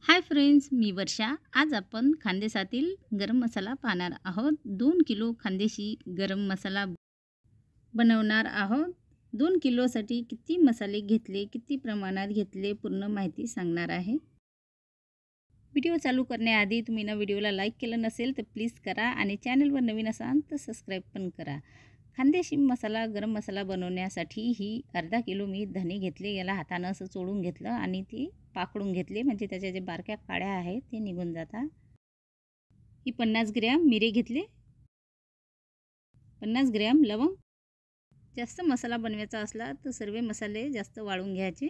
Hi friends, मी वर्षा. आज आपण खानदेशातील गरम मसाला पाहणार आहोत. 2 किलो खानदेशी गरम मसाला बनवणार आहोत. 2 किलोसाठी किती मसाले घेतले, किती प्रमाणात घेतले, पूर्ण माहिती सांगणार आहे. व्हिडिओ चालू करण्याआधी तुम्ही व्हिडिओला लाईक केलं नसेल तर प्लीज करा आणि चॅनलवर नवीन असाल तर सबस्क्राईब पण करा. खानदेशी मसाला गरम मसाला बनवण्यासाठी ही अर्धा किलो मी धने घेतले. याला हातानं असं चोळून घेतलं आणि ती पाकडून घेतले, म्हणजे त्याच्या जे बारक्या काड्या आहेत ते निघून जातात. ही 50 ग्रॅम मिरे घेतले, 50 ग्रॅम लवंग. जास्त मसाला बनवायचा असला तर सर्व मसाले जास्त वाळून घ्यायचे.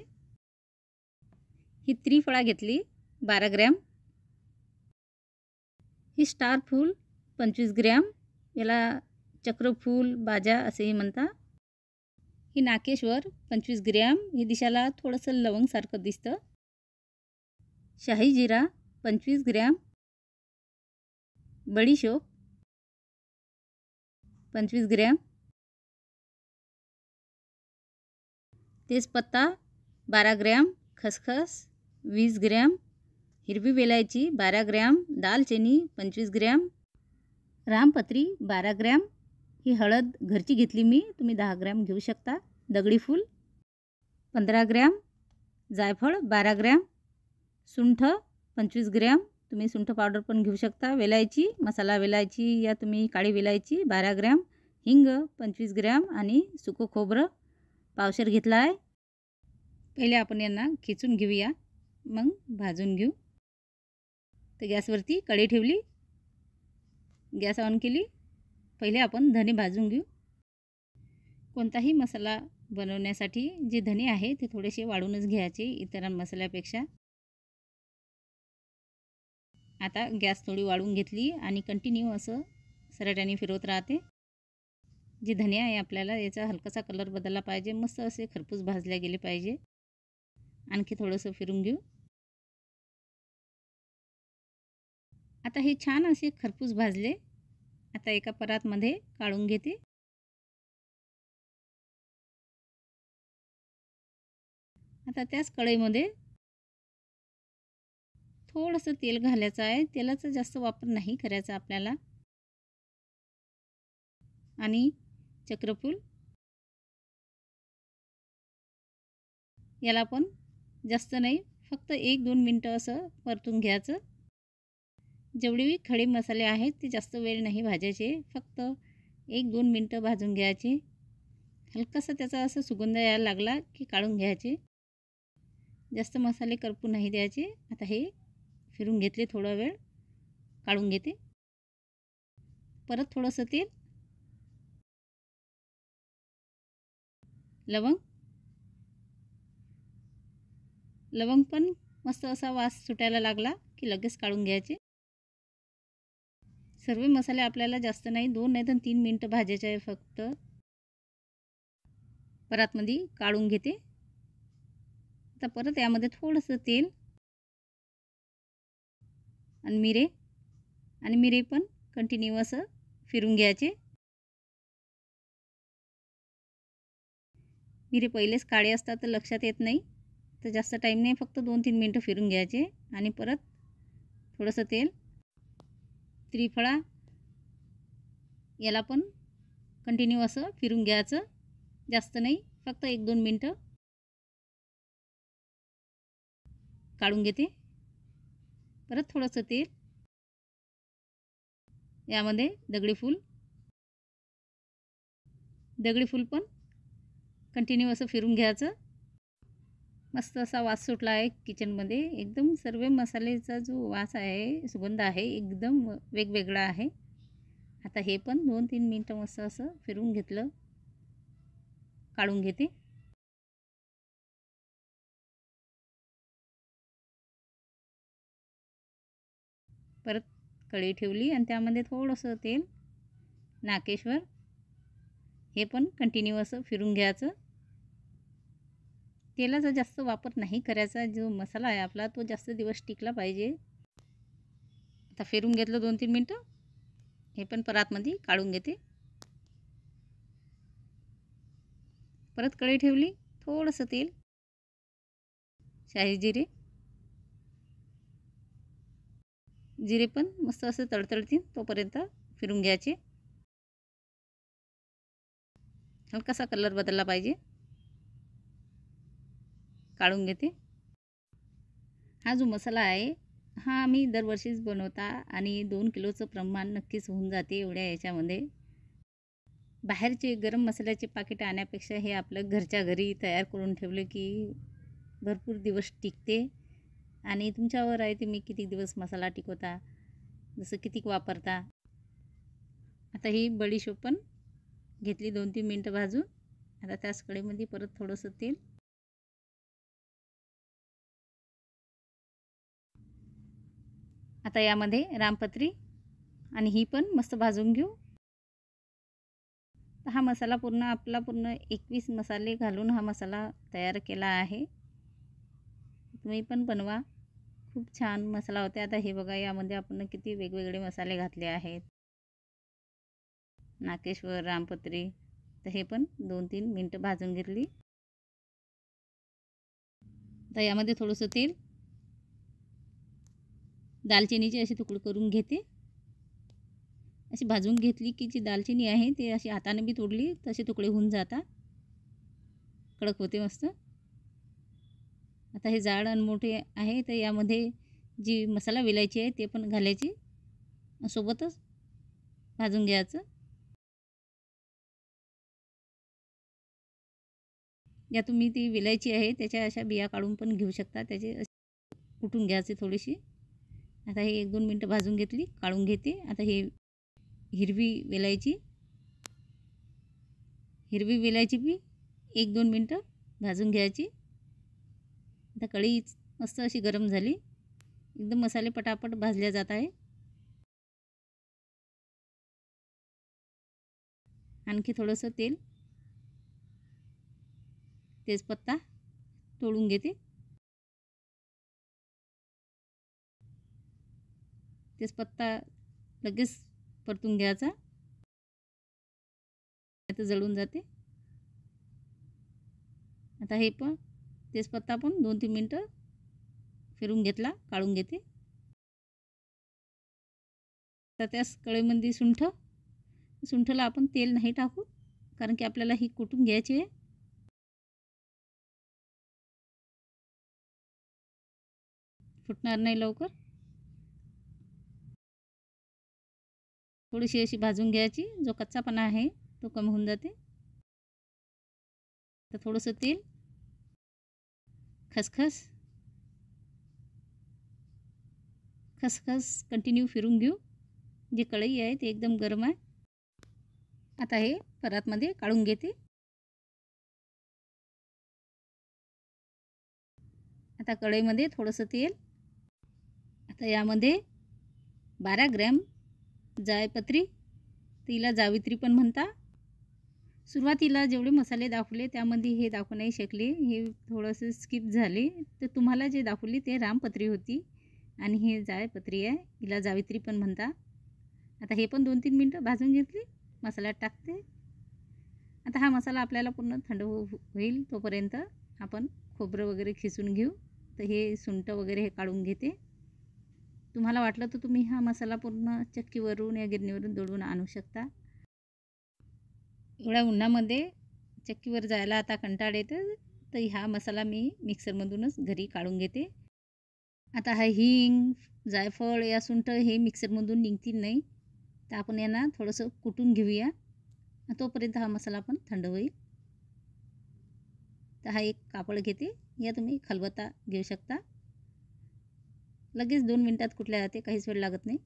ही त्रिफळा घेतली 12 ग्रॅम. ही स्टार फूल 25 ग्रॅम. याला चक्रफूल बाजा असेही म्हणतात. ही नाकेश्वर 25 ग्रॅम. ही दिसायला थोडंसं लवंगसारखं दिसतं. शाही जिरा 25 ग्रॅम. बडीशोप 25 ग्रॅम. तेजपत्ता 12 ग्रॅम. खसखस 20 ग्रॅम. हिरवी वेलायची 12 ग्रॅम. दालचिनी 25 ग्रॅम. रामपत्री 12 ग्रॅम. ही हळद घरची घेतली मी, तुम्ही 10 ग्रॅम घेऊ शकता. दगडी फूल 15 ग्रॅम. जायफळ 12 ग्रॅम. सुंठ 25 ग्रॅम. तुम्ही सुंठ पावडर पण घेऊ शकता. वेलायची, मसाला वेलायची या तुम्ही काळी वेलायची 12 ग्रॅम. हिंग 25 ग्रॅम आणि सुकं खोबरं पावशेर घेतला आहे. पहिले आपण यांना खिचून घेऊया, मग भाजून घेऊ. तर गॅसवरती कढई ठेवली, गॅस ऑन केली. पहिले आपण धने भाजून घेऊ. कोणताही मसाला बनवण्यासाठी जे धने आहे ते थोडेसे वाढूनच घ्यायचे इतर मसाल्यापेक्षा. आता गॅस थोडी वाढवून घेतली आणि कंटिन्यू असं सराट्याने फिरवत राहते. जे धने आहे आपल्याला याचा हलकासा कलर बदलला पाहिजे, मस्त असे खरपूस भाजले गेले पाहिजे. आणखी थोडंसं फिरून घेऊ. आता हे छान असे खरपूस भाजले. आता एका परातमध्ये काढून घेते. आता त्याच कढईमध्ये थोडंसं तेल घालायचं आहे. तेलाचा जास्त वापर नाही करायचा आपल्याला. आणि चक्रफूल याला पण जास्त नाही, फक्त 1-2 मिनटं असं परतून घ्यायचं. जेवढे खडे मसाले आहेत ते जास्त वेळ नाही भाजायचे, फक्त 1-2 मिनटं भाजून घ्यायचे. हलकासा त्याचा असं सुगंध यायला लागला की काढून घ्यायचे. जास्त मसाले करपू नाही द्यायचे. आता हे फिरून घेतले, थोडा वेळ काढून घेते. परत थोडंसं तेल, लवंग पण मस्त असा वास सुटायला लागला की लगेच काढून घ्यायचे. सर्व मसाले आपल्याला जास्त नाही, 2 नाही तर 3 मिनटं भाजायचे आहे फक्त. परातमध्ये काढून घेते. आता परत यामध्ये थोडंसं तेल आणि मिरे पण कंटिन्यू असं फिरून घ्यायचे. मिरे पहिलेच काळे असतात तर लक्षात येत नाही, तर जास्त टाईम नाही, फक्त 2-3 मिनटं फिरून घ्यायचे. आणि परत थोडंसं तेल. त्रिफळा याला पण कंटिन्यू असं फिरून घ्यायचं, जास्त नाही, फक्त 1-2 मिनटं काढून घेते. परत थोडंसं तेल. यामध्ये दगडी फूल पण कंटिन्यू असं फिरून घ्यायचं. मस्त असा वास सुटला आहे किचनमध्ये. एकदम सर्व मसाल्याचा जो वास आहे, सुगंध आहे, एकदम वेगवेगळा आहे. आता हे पण 2-3 मिनटं मस्त असं फिरून घेतलं, काढून घेते. परत कढई ठेवली आणि त्यामध्ये थोडंसं तेल, नाकेश्वर, हे पण कंटिन्यू असं फिरून घ्यायचं. तेलाचा जास्त वापर नाही करायचा. जो मसाला आहे आपला तो जास्त दिवस टिकला पाहिजे. आता फिरून घेतलं 2-3 मिनटं. हे पण परातमध्ये काढून घेते. परत कढई ठेवली, थोडंसं तेल, शाही जिरे, जिरे पण मस्त असं तडतडतील तोपर्यंत फिरून घ्यायचे. हलकासा कलर बदलला पाहिजे. काढून घेते. हा जो मसाला आहे हा आम्ही दरवर्षीच बनवता आणि 2 किलोचं प्रमाण नक्कीच होऊन जाते एवढ्या याच्यामध्ये. बाहेरचे गरम मसाल्याचे पाकिट आणण्यापेक्षा हे आपलं घरच्या घरी तयार करून ठेवलं की भरपूर दिवस टिकते. आणि तुमच्यावर आहे तुम्ही किती दिवस मसाला टिकवता, जसं किती वापरता. आता ही बडीशोप पण घेतली 2-3 मिनटं भाजून. आता त्याच कढईमध्ये परत थोडंसं तेल. आता यामध्ये रामपत्री आणि ही पण मस्त भाजून घेऊ. हा मसाला पूर्ण 21 मसाले घालून हा मसाला तयार केला आहे. तुम्ही पण बनवा, खूप छान मसाला होते. आता हे बघा यामध्ये आपण किती वेगवेगळे मसाले घातले आहेत. नाकेश्वर, रामपत्री. तर हे पण 2-3 मिनटं भाजून घेतली. तर यामध्ये थोडंसं तेल, दालचिनीचे असे तुकडे करून घेते. अशी भाजून घेतली की जी दालचिनी आहे ते अशी हाताने बी तोडली तसे तुकडे होऊन जातात, कडक होते मस्त. आता हे जाड आणि मोठे आहे तर यामध्ये जी मसाला वेलायची आहे ते पण घालायची, सोबतच भाजून घ्यायचं. या तुम्ही ती वेलायची आहे त्याच्या अशा बिया काढून पण घेऊ शकता, त्याचे कुटून घ्यायचे थोडीशी. आता हे 1-2 मिनटं भाजून घेतली, काढून घेते. आता हे हिरवी वेलायची बी 1-2 मिनटं भाजून घ्यायची. आता कढई मस्त अशी गरम झाली, एकदम मसाले पटापट भाजले जात आहे. आणखी थोडंसं तेल, तेजपत्ता तोडून घेते. तेजपत्ता लगेच परतून घ्यायचा, आता जळून जाते. आता हे पण तेजपत्ता पण 2-3 मिनटं फिरून घेतला, काढून घेते. तर त्याच कढईमध्ये सुंठला आपण तेल नाही टाकू, कारण की आपल्याला ही कुटून घ्यायची आहे. फुटणार नाही लवकर. थोडीशी अशी भाजून घ्यायची, जो कच्चापणा आहे तो कमी होऊन जाते. तर थोडंसं तेल, खसखस कंटिन्यू फिरून घेऊ. जी कढई आहे ती एकदम गरम आहे. आता हे परातमध्ये काढून घेते. आता कढईमध्ये थोडंसं तेल. आता यामध्ये 12 ग्रॅम जायपत्री, तिला जावित्री पण म्हणता. सुरुवातीला जेवढे मसाले दाखवले त्यामध्ये हे दाखवू नाही शकले, हे थोडंसं स्किप झाले. तर तुम्हाला जे दाखवली ते रामपत्री होती आणि हे जायपत्री आहे, हिला जावित्री पण म्हणता. आता हे पण 2-3 मिनटं भाजून घेतली, मसाल्यात टाकते. आता हा मसाला आपल्याला पूर्ण थंड होईल तोपर्यंत आपण खोबरं वगैरे खिसून घेऊ. तर हे सुंठ वगैरे हे काढून घेते. तुम्हाला वाटलं तर तुम्ही हा मसाला पूर्ण चक्कीवरून या गिरणीवरून दळून आणू शकता. एवढ्या उन्हामध्ये चक्कीवर जायला आता कंटाळा येतो, तर हा मसाला मी मिक्सरमधूनच घरी काढून घेते. आता हा हिंग, जायफळ या सुंठ हे मिक्सरमधून निघतील नाही, तर आपण यांना थोडंसं कुटून घेऊया. तोपर्यंत हा मसाला पण थंड होईल. तर हा एक कापड घेते, या तुम्ही खलबत्ता घेऊ शकता. लगेच 2 मिनटात कुटल्या जाते, काहीच वेळ लागत नाही.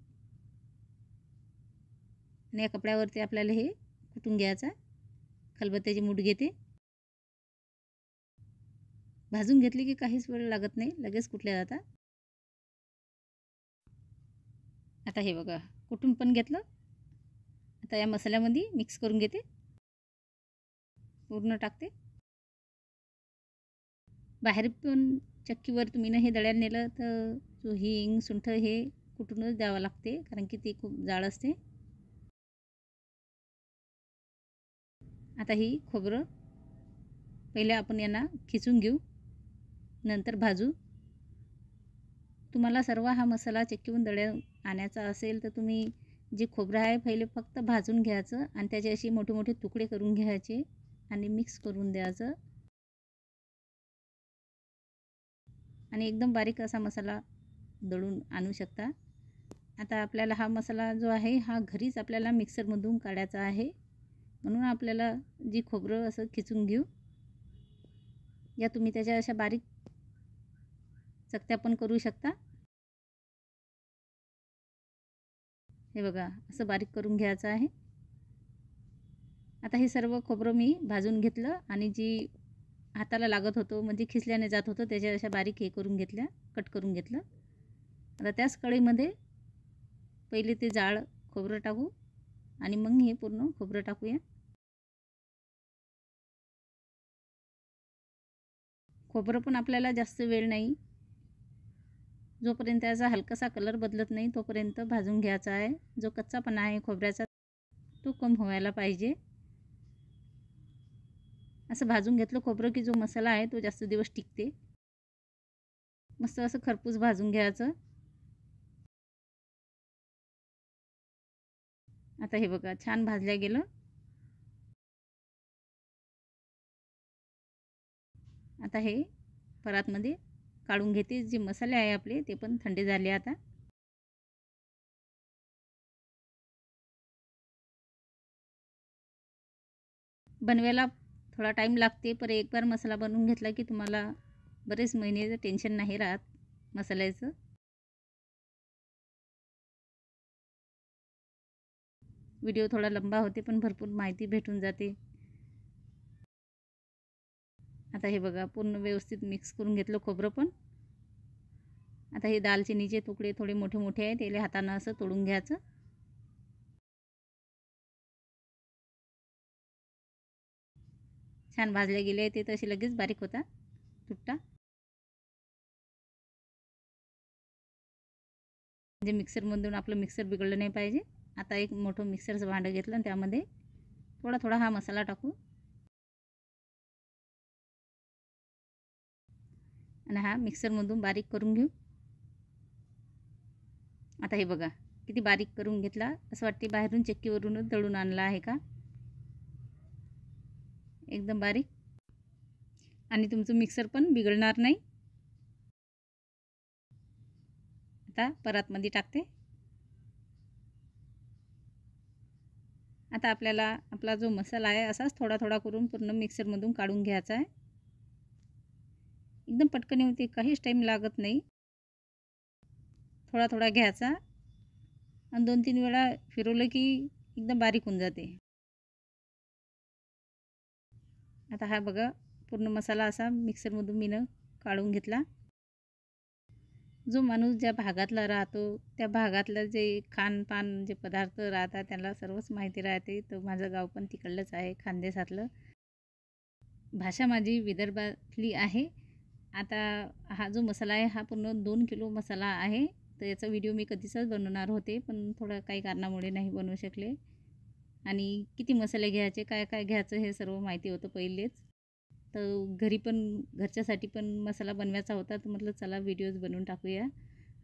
आणि या कपड्यावरती आपल्याला हे कुटून घ्यायचं. खलबत्त्याची मूठ घेते, भाजून घेतली की काहीच वेळ लागत नाही, लगेच कुटल्या जातात. आता हे बघा कुटून पण घेतलं. आता या मसाल्यामध्ये मिक्स करून घेते, पूर्ण टाकते. बाहेर पण चक्कीवर तुम्ही हे दळ्याला नेलं तर जो हिंग सुंठ हे कुटूनच द्यावं लागते, कारण की ते खूप जाड असते. आता ही खोबरं पहिले आपण यांना खिसून घेऊ, नंतर भाजू. तुम्हाला सर्व हा मसाला चक्कीहून दळून आणायचा असेल तर तुम्ही जे खोबरं आहे पहिले फक्त भाजून घ्यायचं आणि त्याचे असे मोठे मोठे तुकडे करून घ्यायचे आणि मिक्स करून द्यायचं आणि एकदम बारीक असा मसाला दळून आणू शकता. आता आपल्याला हा मसाला जो आहे हा घरीच आपल्याला मिक्सरमधून काढायचा आहे, म्हणून आपल्याला जी खोबरं असं खिचून घेऊ. या तुम्ही त्याच्या अशा बारीक चकत्या पण करू शकता. हे बघा असं बारीक करून घ्यायचं आहे. आता हे सर्व खोबरं मी भाजून घेतलं आणि जी हाताला लागत होतं म्हणजे खिसल्याने जात होतं त्याच्या अशा बारीक हे करून घेतल्या, कट करून घेतलं. आता त्याच कढईमध्ये पहिले ते जाड खोबरं टाकू आणि मग हे पूर्ण खोबरं टाकूया. खोबरं पण आपल्याला जास्त वेळ नाही, जोपर्यंत त्याचा हलकासा कलर बदलत नाही तोपर्यंत भाजून घ्यायचा आहे. जो कच्चापणा आहे खोबऱ्याचा तो कम व्हायला पाहिजे. असं भाजून घेतलं खोबरं की जो मसाला आहे तो जास्त दिवस टिकते. मस्त असं खरपूस भाजून घ्यायचं. आता हे बघा छान भाजल्या गेलं. आता हे परातमध्ये काढून घेते. जे मसाले आहे आपले ते पण थंडे झाले. आता बनवायला थोडा टाईम लागते, पण एक बार मसाला बनवून घेतला की तुम्हाला बरेच महिने टेन्शन नाही राहत मसाल्याचं. व्हिडिओ थोडा लंबा होते पण भरपूर माहिती भेटून जाते. आता हे बघा पूर्ण व्यवस्थित मिक्स करून घेतलं खोबरं पण. आता हे दालचिनीचे तुकडे थोडे मोठे मोठे आहेत, त्याला हातानं असं तोडून घ्यायचं. छान भाजले गेले ते तसे लगेच बारीक होता तुटता. म्हणजे मिक्सरमधून आपलं मिक्सर बिघडलं नाही पाहिजे. आता एक मोठं मिक्सरचं भांडं घेतलं आणि त्यामध्ये थोडा थोडा हा मसाला टाकू आणि हा मिक्सरमधून बारीक करून घेऊ. आता हे बघा किती बारीक करून घेतला. असं वाटते बाहेरून चक्कीवरूनच दळून आणला आहे का. एकदम बारीक आणि तुमचं मिक्सर पण बिघडणार नाही. आता परातमध्ये टाकते. आता आपल्याला आपला जो मसाला आहे असाच थोडा थोडा करून पूर्ण मिक्सरमधून काढून घ्यायचा आहे. एकदम पटकन होते, काहीच टाईम लागत नाही. थोडा थोडा घ्यायचा आणि 2-3 वेळा फिरवलं की एकदम बारीक होऊन जाते. आता हा बघा पूर्ण मसाला असा मिक्सरमधून मीनं काढून घेतला. जो माणूस ज्या भागातला राहतो त्या भागातलं जे खानपान जे पदार्थ राहतात त्याला सर्वच माहिती राहते. तर माझं गाव पण तिकडलंच आहे, खानदेशातलं. भाषा माझी विदर्भातली आहे. आता हा जो मसाला आहे हा पूर्ण 2 किलो मसाला आहे. तर याचा व्हिडिओ मी कधीचाच बनवणार होते, पण थोडं काही कारणामुळे नाही बनवू शकले. आणि किती मसाले घ्यायचे, काय काय घ्यायचं हे सर्व माहिती होतं पहिलेच. तर घरी पण घरच्यासाठी पण मसाला बनवायचा होता, तर म्हटलं चला व्हिडिओज बनवून टाकूया.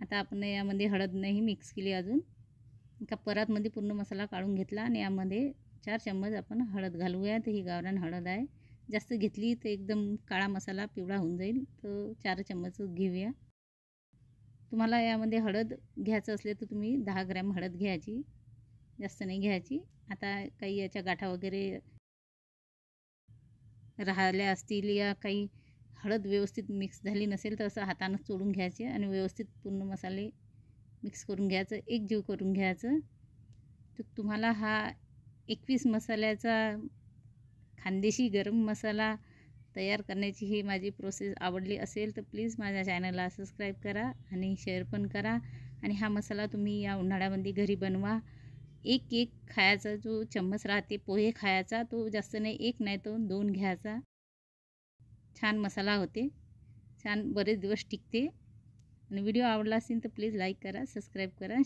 आता आपण यामध्ये हळद नाही मिक्स केली अजून. एका परातमध्ये पूर्ण मसाला काढून घेतला आणि यामध्ये 4 चम्मच आपण हळद घालूया. तर ही गावरान हळद आहे. जास्त घेतली तर एकदम काळा मसाला पिवळा होऊन जाईल, तर 4 चम्मच घेऊया. तुम्हाला यामध्ये हळद घ्यायचं असले तर तुम्ही 10 ग्रॅम हळद घ्यायची, जास्त नाही घ्यायची. आता काही याच्या गाठा वगैरे राहिल्या असतील या काही हळद व्यवस्थित मिक्स झाली नसेल तर असं हातानं चोळून घ्यायचे आणि व्यवस्थित पूर्ण मसाले मिक्स करून घ्यायचं, एकजीव करून घ्यायचं. तर तुम्हाला हा 21 मसाल्याचा खानदेशी गरम मसाला तयार करण्याची ही माझी प्रोसेस आवडली असेल तर प्लीज माझ्या चॅनलला सबस्क्राईब करा आणि शेअर पण करा. आणि हा मसाला तुम्ही या उन्हाळ्यामध्ये घरी बनवा. एक खायचा जो चम्मच राहते पोहे खायचा, तो जास्त नाही, 1 नाही तो 2 घ्यायचा. छान मसाला होते, छान बरेच दिवस टिकते. आणि व्हिडिओ आवडला असेल तर प्लीज लाईक करा, सबस्क्राईब करा.